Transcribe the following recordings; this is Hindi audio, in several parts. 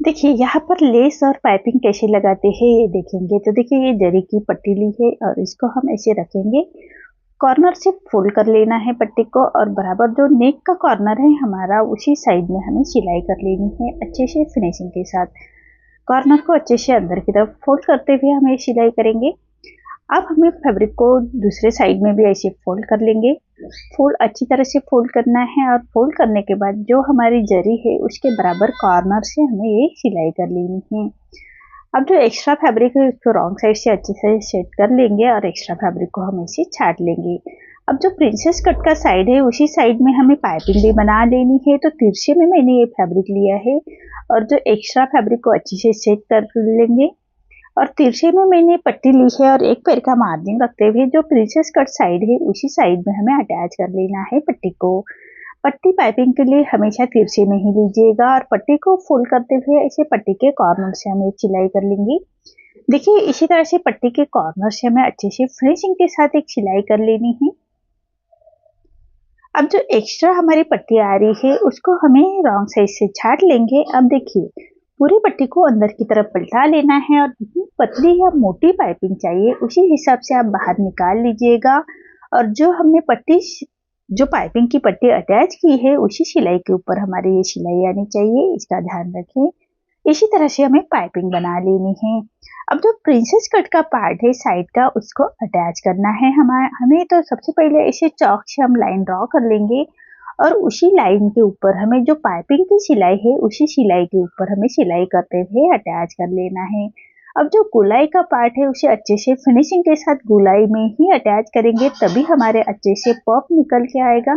देखिए यहाँ पर लेस और पाइपिंग कैसे लगाते हैं ये देखेंगे। तो देखिए ये जरी की पट्टी ली है और इसको हम ऐसे रखेंगे। कॉर्नर से फोल्ड कर लेना है पट्टी को और बराबर जो नेक का कॉर्नर है हमारा उसी साइड में हमें सिलाई कर लेनी है अच्छे से फिनिशिंग के साथ। कॉर्नर को अच्छे से अंदर की तरफ फोल्ड करते हुए हम ये सिलाई करेंगे। अब हमें फैब्रिक को दूसरे साइड में भी ऐसे फोल्ड कर लेंगे। फोल्ड अच्छी तरह से फोल्ड करना है और फोल्ड करने के बाद जो हमारी जरी है उसके बराबर कॉर्नर से हमें ये सिलाई कर लेनी है। अब जो एक्स्ट्रा फैब्रिक है उसको रॉन्ग साइड से अच्छे से सेट कर लेंगे और एक्स्ट्रा फैब्रिक को हम ऐसे छाट लेंगे। अब जो प्रिंसेस कट का साइड है उसी साइड में हमें पाइपिंग भी बना लेनी है। तो तिरछे में मैंने ये फैब्रिक लिया है और जो एक्स्ट्रा फैब्रिक को अच्छे से सेट कर लेंगे और तिरछे में मैंने पट्टी ली है और एक पैर का मार्जिन रखते हुए जो प्रिंसेस कट साइड है उसी साइड में हमें अटैच कर लेना है पट्टी को। पट्टी पाइपिंग के लिए हमेशा तिरछे में ही लीजिएगा और पट्टी को फोल्ड करते हुए ऐसे पट्टी के कॉर्नर से हम एक सिलाई कर लेंगे। देखिए इसी तरह से पट्टी के कॉर्नर से हमें अच्छे से फिनिशिंग के साथ एक सिलाई कर लेनी है। अब जो एक्स्ट्रा हमारी पट्टी आ रही है उसको हमें रॉन्ग साइड से छाट लेंगे। अब देखिए पूरी पट्टी को अंदर की तरफ पलटा लेना है और जितनी पतली या मोटी पाइपिंग चाहिए उसी हिसाब से आप बाहर निकाल लीजिएगा। और जो हमने पट्टी जो पाइपिंग की पट्टी अटैच की है उसी सिलाई के ऊपर हमारी ये सिलाई आनी चाहिए, इसका ध्यान रखें। इसी तरह से हमें पाइपिंग बना लेनी है। अब जो प्रिंसेस कट का पार्ट है साइड का उसको अटैच करना है हमें। तो सबसे पहले इसे चौक से हम लाइन ड्रॉ कर लेंगे और उसी लाइन के ऊपर हमें जो पाइपिंग की सिलाई है उसी सिलाई के ऊपर हमें सिलाई करते हुए अटैच कर लेना है। अब जो गोलाई का पार्ट है उसे अच्छे से फिनिशिंग के साथ गोलाई में ही अटैच करेंगे तभी हमारे अच्छे से पॉप निकल के आएगा।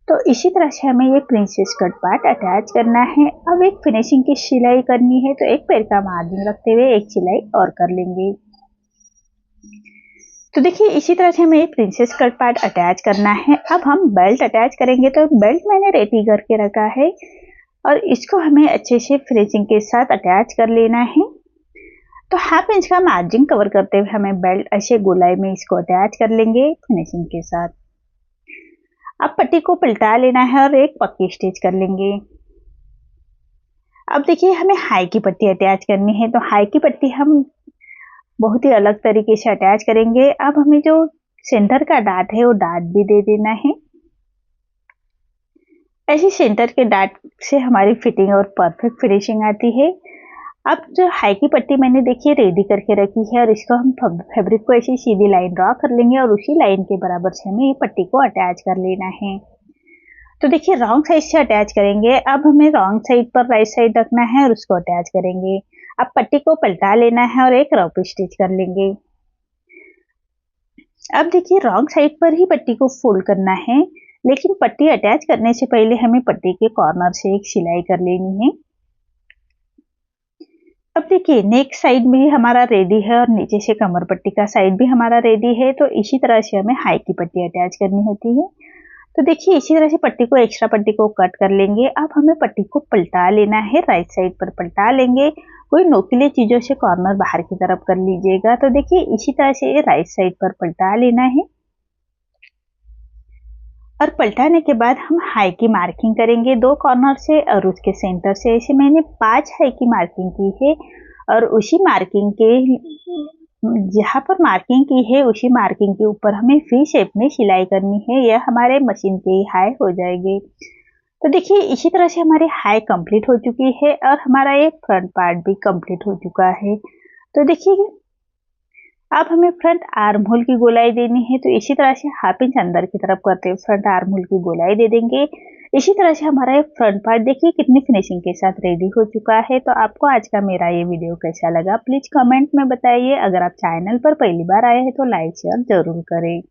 तो इसी तरह से हमें ये प्रिंसेस कट पार्ट अटैच करना है। अब एक फिनिशिंग की सिलाई करनी है तो एक पैर का मार्जिन रखते हुए एक सिलाई और कर लेंगे। तो देखिए इसी तरह से हमें प्रिंसेस कट पार्ट अटैच करना है। अब हम बेल्ट अटैच करेंगे। तो बेल्ट मैंने रेडी करके रखा है और इसको हमें अच्छे से फिनिशिंग के साथ अटैच कर लेना है। तो हाफ इंच का मार्जिन कवर करते हुए हमें बेल्ट ऐसे गोलाई में इसको अटैच कर लेंगे फिनिशिंग के साथ। अब पट्टी को पलटा लेना है और एक पक्की स्टिच कर लेंगे। अब देखिए हमें हाई की पट्टी अटैच करनी है। तो हाई की पट्टी हम बहुत ही अलग तरीके से अटैच करेंगे। अब हमें जो सेंटर का डाट है वो डाट भी दे देना है। ऐसे सेंटर के डाट से हमारी फिटिंग और परफेक्ट फिनिशिंग आती है। अब जो हाई की पट्टी मैंने देखिए रेडी करके रखी है और इसको हम फैब्रिक को ऐसी सीधी लाइन ड्रॉ कर लेंगे और उसी लाइन के बराबर से हमें ये पट्टी को अटैच कर लेना है। तो देखिए रॉन्ग साइड से अटैच करेंगे। अब हमें रॉन्ग साइड पर राइट साइड रखना है और उसको अटैच करेंगे। अब पट्टी को पलटा लेना है और एक रफ स्टिच कर लेंगे। अब देखिए रॉन्ग साइड पर ही पट्टी को फोल्ड करना है लेकिन पट्टी अटैच करने से पहले हमें पट्टी के कॉर्नर से एक सिलाई कर लेनी है। अब देखिए नेक साइड भी हमारा रेडी है और नीचे से कमर पट्टी का साइड भी हमारा रेडी है। तो इसी तरह से हमें हाई की पट्टी अटैच करनी होती है। तो देखिए इसी तरह से पट्टी को एक्स्ट्रा पट्टी को कट कर लेंगे। अब हमें पट्टी को पलटा लेना है, राइट साइड पर पलटा लेंगे। कोई नोकीले चीजों से कॉर्नर बाहर की तरफ कर लीजिएगा। तो देखिए इसी तरह से राइट साइड पर पलटा लेना है और पलटाने के बाद हम हाई की मार्किंग करेंगे 2 कॉर्नर से और उसके सेंटर से। ऐसे मैंने 5 हाई की मार्किंग की है और उसी मार्किंग के जहाँ पर मार्किंग की है उसी मार्किंग के ऊपर हमें वी शेप में सिलाई करनी है। यह हमारे मशीन के हाई हो जाएगी। तो देखिए इसी तरह से हमारी हाई कंप्लीट हो चुकी है और हमारा ये फ्रंट पार्ट भी कंप्लीट हो चुका है। तो देखिए अब हमें फ्रंट आर्म होल की गोलाई देनी है। तो इसी तरह से हाफ इंच अंदर की तरफ करते हुए फ्रंट आर्म होल की गोलाई दे देंगे। इसी तरह से हमारा ये फ्रंट पार्ट देखिए कितनी फिनिशिंग के साथ रेडी हो चुका है। तो आपको आज का मेरा ये वीडियो कैसा लगा प्लीज कमेंट में बताइए। अगर आप चैनल पर पहली बार आए हैं तो लाइक शेयर जरूर करें।